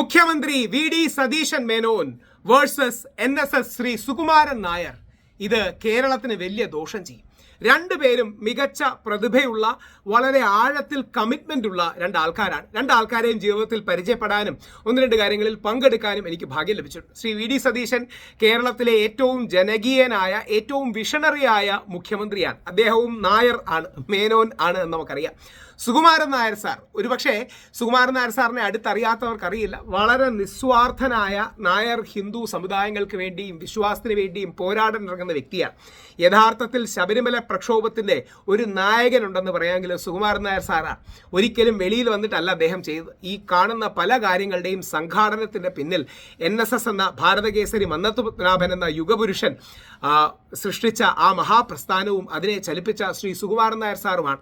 മുഖ്യമന്ത്രി V D Satheesan Menon versus NSS Shri Sukumaran Nair. ഇത് കേരളത്തിന് വലിയ ദോഷം ചെയ്യും. രണ്ടുപേരും മികച്ച പ്രതിഭയുള്ള വളരെ ആഴത്തിൽ കമ്മിറ്റ്മെന്റ് ഉള്ള രണ്ടാൾക്കാരാണ്. രണ്ടാൾക്കാരെയും ജീവിതത്തിൽ പരിചയപ്പെടാനും ഒന്ന് രണ്ട് കാര്യങ്ങളിൽ പങ്കെടുക്കാനും എനിക്ക് ഭാഗ്യം ലഭിച്ചിട്ടുണ്ട്. ശ്രീ വി ഡി സതീശൻ കേരളത്തിലെ ഏറ്റവും ജനകീയനായ ഏറ്റവും വിഷണറിയായ മുഖ്യമന്ത്രിയാണ്. അദ്ദേഹവും നായർ ആണ്, മേനോൻ ആണ് എന്ന് നമുക്കറിയാം. സുകുമാരൻ നായർ സാർ, ഒരുപക്ഷെ സുകുമാരൻ നായർ സാറിനെ അടുത്തറിയാത്തവർക്കറിയില്ല. വളരെ നിസ്വാർത്ഥനായ നായർ ഹിന്ദു സമുദായങ്ങൾക്ക് വേണ്ടിയും വിശ്വാസത്തിന് വേണ്ടിയും പോരാടാൻ ഇറങ്ങുന്ന വ്യക്തിയാണ്. യഥാർത്ഥത്തിൽ ശബരിമല പ്രക്ഷോഭത്തിൻ്റെ ഒരു നായകനുണ്ടെന്ന് പറയാമെങ്കിൽ സുകുമാരൻ നായർ സാറാണ്. ഒരിക്കലും വെളിയിൽ വന്നിട്ടല്ല അദ്ദേഹം ചെയ്തത്. ഈ കാണുന്ന പല കാര്യങ്ങളുടെയും സംഘാടനത്തിൻ്റെ പിന്നിൽ NSS എന്ന ഭാരതകേസരി മന്നത്ത് പത്മനാഭൻ എന്ന യുഗപുരുഷൻ സൃഷ്ടിച്ച ആ മഹാപ്രസ്ഥാനവും അതിനെ ചലിപ്പിച്ച ശ്രീ സുകുമാരൻ നായർ സാറുമാണ്.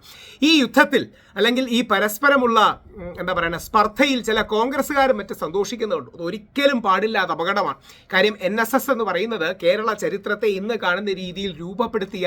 ഈ യുദ്ധത്തിൽ അല്ലെങ്കിൽ ഈ പരസ്പരമുള്ള സ്പർദ്ധയിൽ ചില കോൺഗ്രസ്സുകാരും മറ്റ് സന്തോഷിക്കുന്നുണ്ട്. അത് ഒരിക്കലും പാടില്ലാത്ത അപകടമാണ്. കാര്യം NSS എന്ന് പറയുന്നത് കേരള ചരിത്രത്തെ ഇന്ന് കാണുന്ന രീതിയിൽ രൂപപ്പെടുത്തിയ,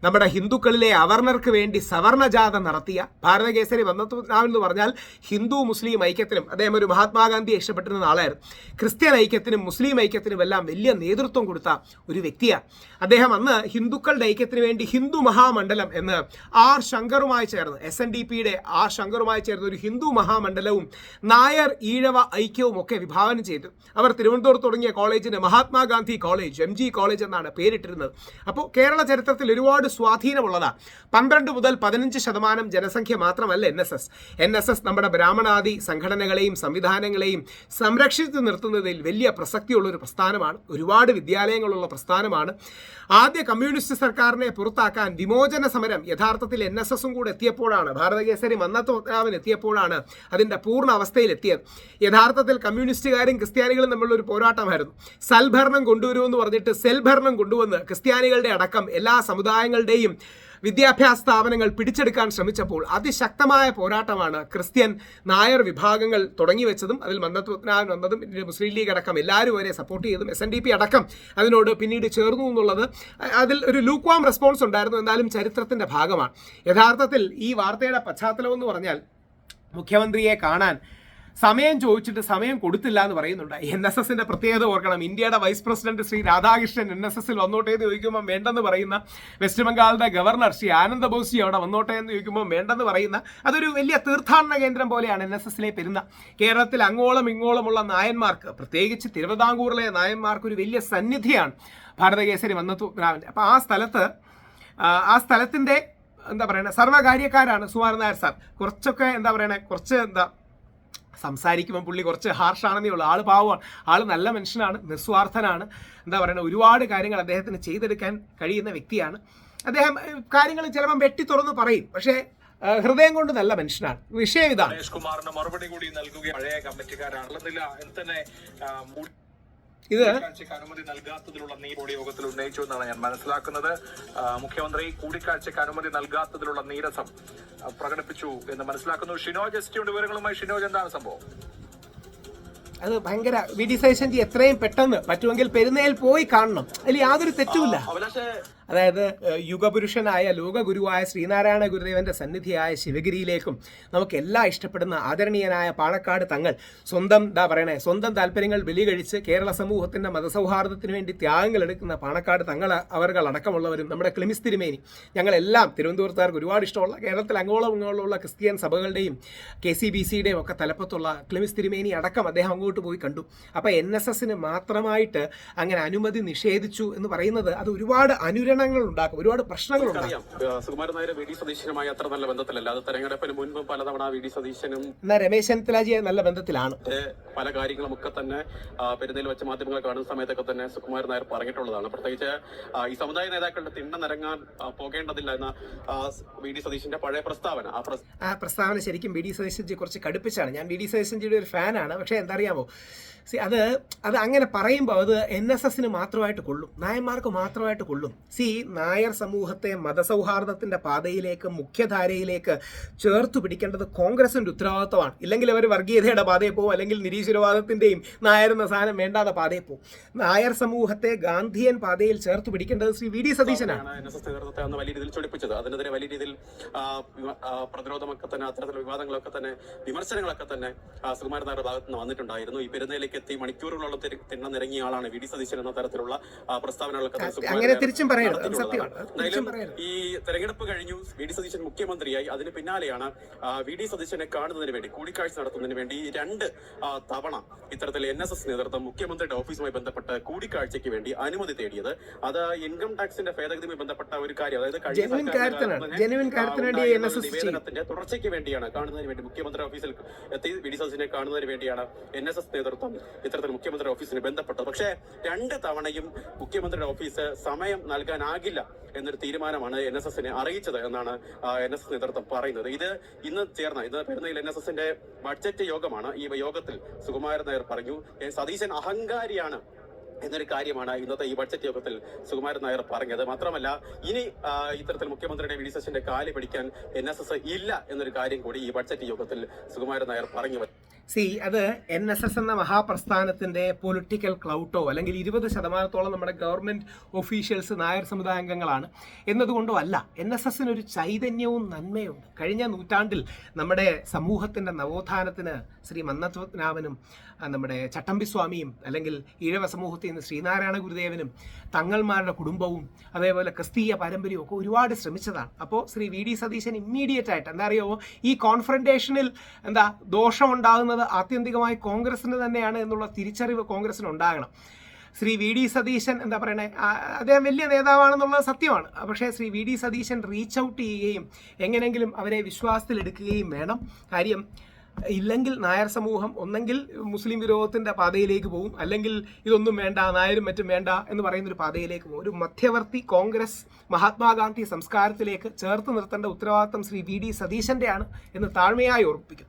നമ്മുടെ ഹിന്ദുക്കളിലെ അവർണർക്ക് വേണ്ടി സവർണജാഥ നടത്തിയ ഭാരതകേസരി മന്നത്ത് പത്മനാഭൻ എന്ന് പറഞ്ഞാൽ ഹിന്ദു മുസ്ലിം ഐക്യത്തിനും, അദ്ദേഹം ഒരു മഹാത്മാഗാന്ധിയെ ഇഷ്ടപ്പെട്ടിരുന്ന ആളായിരുന്നു, ക്രിസ്ത്യൻ ഐക്യത്തിനും മുസ്ലിം ഐക്യത്തിനും എല്ലാം വലിയ നേതൃത്വം കൊടുത്ത ഒരു വ്യക്തിയാണ് അദ്ദേഹം. അന്ന് ഹിന്ദുക്കളുടെ ഐക്യത്തിന് വേണ്ടി ഹിന്ദു മഹാമണ്ഡലം എന്ന് ആർ ശങ്കറുമായി ചേർന്ന് SNDPയുടെ ആർ ശങ്കറുമായി ചേർന്ന് ഒരു ഹിന്ദു മഹാമണ്ഡലവും നായർ ഈഴവ ഐക്യവും ഒക്കെ വിഭാവനം ചെയ്തു. അവർ തിരുവനന്തപുരത്ത് തുടങ്ങിയ കോളേജിന് മഹാത്മാഗാന്ധി കോളേജ്, MG കോളേജ് എന്നാണ് പേരിട്ടിരുന്നത്. അപ്പോൾ കേരള ചരിത്രത്തിൽ ഒരുപാട് സ്വാധീനമുള്ളതാണ്. 12 മുതൽ 15% ജനസംഖ്യ മാത്രമല്ല NSS നമ്മുടെ ബ്രാഹ്മണാദി സംഘടനകളെയും സംവിധാനങ്ങളെയും സംരക്ഷിച്ചു നിർത്തുന്നതിൽ വലിയ പ്രസക്തിയുള്ളൊരു പ്രസ്ഥാനമാണ്. ഒരുപാട് വിദ്യാലയങ്ങളുള്ള പ്രസ്ഥാനമാണ്. ആദ്യ കമ്മ്യൂണിസ്റ്റ് സർക്കാരിനെ പുറത്താക്കാൻ വിമോചന സമരം യഥാർത്ഥത്തിൽ NSSും കൂടെ എത്തിയപ്പോഴാണ്, ഭാരതകേസരി മന്നത്ത് പത്മനാഭൻ എത്തിയപ്പോഴാണ് അതിൻ്റെ പൂർണ്ണ അവസ്ഥയിലെത്തിയത്. യഥാർത്ഥത്തിൽ കമ്മ്യൂണിസ്റ്റുകാരും ക്രിസ്ത്യാനികളും തമ്മിലുള്ള ഒരു പോരാട്ടമായിരുന്നു. സൽഭരണം കൊണ്ടുവരുമെന്ന് പറഞ്ഞിട്ട് സെൽഭരണം കൊണ്ടുവന്ന് ക്രിസ്ത്യാനികളുടെ അടക്കം എല്ലാ സമുദായങ്ങളുടെയും വിദ്യാഭ്യാസ സ്ഥാപനങ്ങൾ പിടിച്ചെടുക്കാൻ ശ്രമിച്ചപ്പോൾ അതിശക്തമായ പോരാട്ടമാണ് ക്രിസ്ത്യൻ നായർ വിഭാഗങ്ങൾ തുടങ്ങി വെച്ചതും അതിൽ മന്നത്ത് പത്മനാഭൻ വന്നതും മുസ്ലിം ലീഗ് അടക്കം എല്ലാവരും വരെ സപ്പോർട്ട് ചെയ്തതും SNDP അടക്കം അതിനോട് പിന്നീട് ചേർന്നു എന്നുള്ളത് അതിൽ ഒരു ലൂക്വാം റെസ്പോൺസ് ഉണ്ടായിരുന്നു. എന്നാലും ചരിത്രത്തിൻ്റെ ഭാഗമാണ്. യഥാർത്ഥത്തിൽ ഈ വാർത്തയുടെ പശ്ചാത്തലം എന്ന് പറഞ്ഞാൽ മുഖ്യമന്ത്രിയെ കാണാൻ സമയം ചോദിച്ചിട്ട് സമയം കൊടുത്തില്ല എന്ന് പറയുന്നുണ്ട്. NSSന്റെ പ്രത്യേകത ഓർക്കണം. ഇന്ത്യയുടെ വൈസ് പ്രസിഡന്റ് ശ്രീ രാധാകൃഷ്ണൻ NSSൽ വന്നോട്ടെ എന്ന് ചോദിക്കുമ്പോൾ വേണ്ടെന്ന് പറയുന്ന, വെസ്റ്റ് ബംഗാളിന്റെ ഗവർണർ ശ്രീ ആനന്ദ ബോസി അവിടെ വന്നോട്ടെ എന്ന് ചോദിക്കുമ്പോൾ വേണ്ടെന്ന് പറയുന്ന, അതൊരു വലിയ തീർത്ഥാടന കേന്ദ്രം പോലെയാണ് NSSലെ പെരുന്ന. കേരളത്തിൽ അങ്ങോളം ഇങ്ങോളമുള്ള നായന്മാർക്ക്, പ്രത്യേകിച്ച് തിരുവിതാംകൂറിലെ നായന്മാർക്ക് ഒരു വലിയ സന്നിധിയാണ് ഭാരതകേസരി മന്നത്ത് പത്മനാഭൻ്റെ. അപ്പോൾ ആ സ്ഥലത്തിൻ്റെ സർവ്വകാര്യക്കാരാണ് സുകുമാരൻ നായർ സാർ. കുറച്ചൊക്കെ സംസാരിക്കുമ്പോൾ പുള്ളി കുറച്ച് ഹാർഷാണെന്നേ ഉള്ളൂ. ആൾ പാവമാണ്, ആൾ നല്ല മനുഷ്യനാണ്, നിസ്വാർത്ഥനാണ്. ഒരുപാട് കാര്യങ്ങൾ അദ്ദേഹത്തിന് ചെയ്തെടുക്കാൻ കഴിയുന്ന വ്യക്തിയാണ് അദ്ദേഹം. കാര്യങ്ങൾ ചിലപ്പം വെട്ടി തുറന്ന് പറയും, പക്ഷേ ഹൃദയം കൊണ്ട് നല്ല മനുഷ്യനാണ്. വിഷയം ഇതാണ്. മറുപടി കൂടി നൽകുക പഴയ കമ്മിറ്റിക്കാരാണ് ഇത് അനുമതി നൽകാത്തതിലുള്ള യോഗത്തിൽ ഉന്നയിച്ചു എന്നാണ് ഞാൻ മനസ്സിലാക്കുന്നത്. മുഖ്യമന്ത്രി കൂടിക്കാഴ്ചയ്ക്ക് അനുമതി നൽകാത്തതിലുള്ള നീരസം പ്രകടിപ്പിച്ചു എന്ന് മനസ്സിലാക്കുന്നു. ഷിനോജ് ST വിവരങ്ങളുമായി. ഷിനോജ്, എന്താണ് സംഭവം? അത് ഭയങ്കര വി ഡി സതീശൻ എത്രയും പെട്ടെന്ന് പറ്റുമെങ്കിൽ പെരുന്നയിൽ പോയി കാണണം. അതിൽ യാതൊരു തെറ്റുമില്ല. അതായത് യുഗപുരുഷനായ ലോകഗുരുവായ ശ്രീനാരായണ ഗുരുദേവന്റെ സന്നിധിയായ ശിവഗിരിയിലേക്കും നമുക്കെല്ലാം ഇഷ്ടപ്പെടുന്ന ആദരണീയനായ പാണക്കാട് തങ്ങൾ സ്വന്തം താല്പര്യങ്ങൾ ബലികഴിച്ച് കേരള സമൂഹത്തിന്റെ മതസൗഹാർദ്ദത്തിന് വേണ്ടി ത്യാഗങ്ങൾ എടുക്കുന്ന പാണക്കാട് തങ്ങൾ അവർകൾ അടക്കമുള്ളവരും നമ്മുടെ ക്ലിമിസ് തിരുമേനി, ഞങ്ങളെല്ലാം തിരുവനന്തപുരത്തുകാർക്ക് ഒരുപാട് ഇഷ്ടമുള്ള കേരളത്തിൽ അങ്ങോളം ഇങ്ങോളമുള്ള ക്രിസ്ത്യൻ സഭകളുടെയും KCBCയുടെയും ഒക്കെ തലപ്പത്തുള്ള ക്ലിമിസ് തിരുമേനി അടക്കം അദ്ദേഹം അങ്ങോട്ട് പോയി കണ്ടു. അപ്പോൾ NSSന് മാത്രമായിട്ട് അങ്ങനെ അനുമതി നിഷേധിച്ചു എന്ന് പറയുന്നത് അത് ഒരുപാട് ഉണ്ടാക്കും, ഒരുപാട് പ്രശ്നങ്ങൾ ഉണ്ടാക്കും. സുകുമാരൻ നായർ വി ഡി സതീശനുമായി അത്ര നല്ല ബന്ധത്തിലല്ല. അത് തെരഞ്ഞെടുപ്പിന് മുൻപ് പലതവണ വി ഡി സതീശനും രമേശ് ചെന്നിത്തലജിയെ നല്ല ബന്ധത്തിലാണ്. പല കാര്യങ്ങളും ഒക്കെ തന്നെ പെരുന്നയിൽ വെച്ച മാധ്യമങ്ങൾ കാണുന്ന സമയത്തൊക്കെ തന്നെ സുകുമാരൻ നായർ പറഞ്ഞിട്ടുള്ളതാണ്. പ്രത്യേകിച്ച് ഈ സമുദായ നേതാക്കളുടെ തിണ്ണ നിരങ്ങാൻ പോകേണ്ടതില്ല എന്ന വി ഡി സതീശന്റെ പഴയ പ്രസ്താവന, ആ പ്രസ്താവന ശരിക്കും വി ഡി സതീശൻജി കുറച്ച് കടുപ്പിച്ചാണ്. ഞാൻ വി ഡി സതീശൻജിയുടെ ഒരു ഫാനാണ്. പക്ഷേ എന്താ അറിയാമോ, അത് അങ്ങനെ പറയുമ്പോൾ അത് NSSന് മാത്രമായിട്ട് കൊള്ളും, നായന്മാർക്ക് മാത്രമായിട്ട് കൊള്ളും. നായർ സമൂഹത്തെ മതസൗഹാർദ്ദത്തിന്റെ പാതയിലേക്ക്, മുഖ്യധാരയിലേക്ക് ചേർത്തു പിടിക്കേണ്ടത് കോൺഗ്രസിന്റെ ഉത്തരവാദിത്വമാണ്. ഇല്ലെങ്കിൽ അവർ വർഗീയതയുടെ പാതയിൽ പോകും, അല്ലെങ്കിൽ നിരീശ്വരവാദത്തിന്റെയും നായർ എന്ന സാധനം വേണ്ടാതെ പാതയിൽ പോകും. നായർ സമൂഹത്തെ ഗാന്ധിയൻ പാതയിൽ ചേർത്ത് പിടിക്കേണ്ടത് ശ്രീ വി ഡി സതീശനാണ്. NSS നേതൃത്വത്തെ അന്ന് വലിയ രീതിയിൽ ചൊടിപ്പിച്ചത്, അതിനെതിരെ വലിയ രീതിയിൽ പ്രതിരോധമൊക്കെ തന്നെ, അത്തരത്തിലുള്ള വിവാദങ്ങളൊക്കെ തന്നെ, വിമർശനങ്ങളൊക്കെ തന്നെ സുകുമാരൻ നായരുടെ ഭാഗത്ത് നിന്ന് വന്നിട്ടുണ്ടായിരുന്നു. ഈ പെരുന്നയിലേക്ക് എത്തി മണിക്കൂറുകളോളം തിണ്ണ നിറങ്ങിയ ആളാണ് വി ഡി സതീശൻ എന്ന തരത്തിലുള്ള പ്രസ്താവനകളൊക്കെ ഈ തെരഞ്ഞെടുപ്പ് കഴിഞ്ഞു വി ഡി സതീശൻ മുഖ്യമന്ത്രിയായി. അതിന് പിന്നാലെയാണ് വി ഡി സതീശനെ കാണുന്നതിന് വേണ്ടി, കൂടിക്കാഴ്ച നടത്തുന്നതിന് വേണ്ടി 2 തവണ ഇത്തരത്തിൽ NSS നേതൃത്വം മുഖ്യമന്ത്രിയുടെ ഓഫീസുമായി ബന്ധപ്പെട്ട് കൂടിക്കാഴ്ചയ്ക്ക് വേണ്ടി അനുമതി തേടിയത്. അത് ഇൻകം ടാക്സിന്റെ ഭേദഗതിയുമായി ബന്ധപ്പെട്ട ഒരു കാര്യം, അതായത് നിവേദനത്തിന്റെ തുടർച്ചയ്ക്ക് വേണ്ടിയാണ്, കാണുന്നതിന് വേണ്ടി മുഖ്യമന്ത്രി ഓഫീസിൽ എത്തി വി ഡി സതീശനെ കാണുന്നതിന് വേണ്ടിയാണ് NSS നേതൃത്വം ഇത്തരത്തിൽ മുഖ്യമന്ത്രി ഓഫീസിന് ബന്ധപ്പെട്ടത്. പക്ഷേ 2 തവണയും മുഖ്യമന്ത്രിയുടെ ഓഫീസ് സമയം നൽകാനാകില്ല എന്നൊരു തീരുമാനമാണ് NSSനെ അറിയിച്ചത് എന്നാണ് NSS നേതൃത്വം പറയുന്നത്. ഇത് ഇന്ന് പെരുന്നയിൽ NSSന്റെ ബഡ്ജറ്റ് യോഗമാണ്. ഈ യോഗത്തിൽ സുകുമാരൻ നായർ പറഞ്ഞു സതീശൻ അഹങ്കാരിയാണ് എന്നൊരു കാര്യമാണ് ഇന്നത്തെ ഈ ബഡ്ജറ്റ് യോഗത്തിൽ സുകുമാരൻ നായർ പറഞ്ഞത്. മാത്രമല്ല ഇനി ഇത്തരത്തിൽ മുഖ്യമന്ത്രിയുടെ വി ഡി സതീശന്റെ കാല് പിടിക്കാൻ NSS ഇല്ല എന്നൊരു കാര്യം കൂടി ഈ ബഡ്ജറ്റ് യോഗത്തിൽ സുകുമാരൻ നായർ പറഞ്ഞു. അത് NSS എന്ന മഹാപ്രസ്ഥാനത്തിന്റെ പൊളിറ്റിക്കൽ ക്ലൗട്ടോ അല്ലെങ്കിൽ 20% നമ്മുടെ ഗവൺമെന്റ് ഒഫീഷ്യൽസ് നായർ സമുദായാംഗങ്ങളാണ് എന്നതുകൊണ്ടോ അല്ല. NSSന് ഒരു ചൈതന്യവും നന്മയുണ്ട്. കഴിഞ്ഞ നൂറ്റാണ്ടിൽ നമ്മുടെ സമൂഹത്തിന്റെ നവോത്ഥാനത്തിന് ശ്രീ മന്നത്വനാഭനും നമ്മുടെ ചട്ടമ്പിസ്വാമിയും അല്ലെങ്കിൽ ഈഴവ സമൂഹത്തിൽ നിന്ന് ശ്രീനാരായണ ഗുരുദേവനും തങ്ങൾമാരുടെ കുടുംബവും അതേപോലെ ക്രിസ്തീയ പാരമ്പര്യവും ഒക്കെ ഒരുപാട് ശ്രമിച്ചതാണ്. അപ്പോൾ Shri V D Satheesan immediate ആയിട്ട് എന്താ അറിയുമോ, ഈ കോൺഫ്രണ്ടേഷനിൽ ദോഷമുണ്ടാകുന്നത് ആത്യന്തികമായി കോൺഗ്രസിന് തന്നെയാണ് എന്നുള്ള തിരിച്ചറിവ് കോൺഗ്രസിന് ഉണ്ടാകണം. ശ്രീ വി ഡി സതീശൻ എന്താ പറയണേ, അദ്ദേഹം വലിയ നേതാവാണെന്നുള്ളത് സത്യമാണ്. പക്ഷേ Shri V D Satheesan reach out ചെയ്യുകയും എങ്ങനെയെങ്കിലും അവരെ വിശ്വാസത്തിലെടുക്കുകയും വേണം. കാര്യം ഇല്ലെങ്കിൽ നായർ സമൂഹം ഒന്നെങ്കിൽ മുസ്ലിം വിരോധത്തിന്റെ പാതയിലേക്ക് പോകും, അല്ലെങ്കിൽ ഇതൊന്നും വേണ്ട, നായരും മറ്റും വേണ്ട എന്ന് പറയുന്നൊരു പാതയിലേക്ക് പോകും. ഒരു മധ്യവർത്തി കോൺഗ്രസ് മഹാത്മാഗാന്ധി സംസ്കാരത്തിലേക്ക് ചേർത്ത് നിർത്തേണ്ട ഉത്തരവാദിത്തം ശ്രീ വി ഡി സതീശന്റെയാണ് എന്ന് താഴ്മയായി ഓർമ്മിപ്പിക്കും.